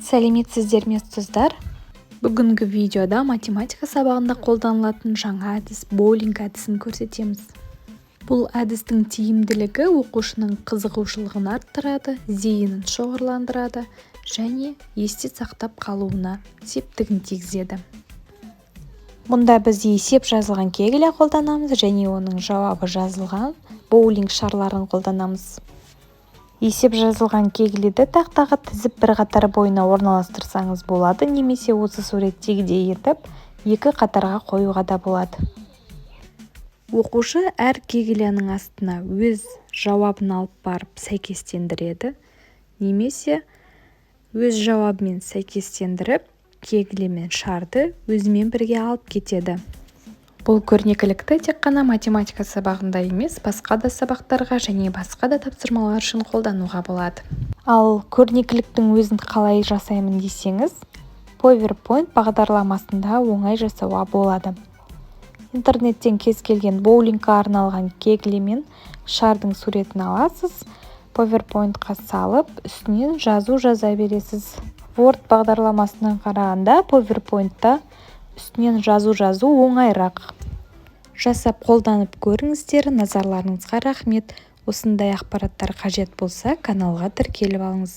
Сәлеметсіздер ме ұстаздар? Бүгінгі видеода математика сабағында қолданылатын жаңа әдіс боулинг әдісін көрсетеміз. Бұл әдістің тиімділігі оқушының қызығушылығын арттырады, зейінін шоғырландырады және есте сақтап қалуына септігін тигізеді. Мұнда біз есеп жазылған кегелі қолданамыз және оның жауабы жазылған боулинг шарларын қолданамыз. Есеп жазылған кегелерді тақтаға тізіп бір қатар бойына орналастырсаңыз болады, немесе осы суреттегідей етіп екі қатарға қоюға да болады. Оқушы әр кегелінің астына өз жауабын алып барып сәйкестендіреді, немесе өз жауабымен сәйкестендіріп кегелі мен шарды өзімен бірге алып кетеді. Бұл көрнекілікті тек қана математика сабағында емес, басқа да сабақтарға және басқа да тапсырмалар үшін қолдануға болады. Ал көрнекіліктің өзін қалай жасаймын десеңіз, PowerPoint бағдарламасында оңай жасауға болады. Интернеттен кез келген боулингқа арналған кегелі мен шардың суретін аласыз, PowerPoint-қа салып, үстінен жаза бересіз. Word бағдарламасынан қарағанда PowerPoint-та үстінен жазу оңайырақ. Жасап қолданып көріңіздер. Назарларыңызға рахмет. Осындай ақпараттар қажет болса, каналға тіркеліп алыңыз.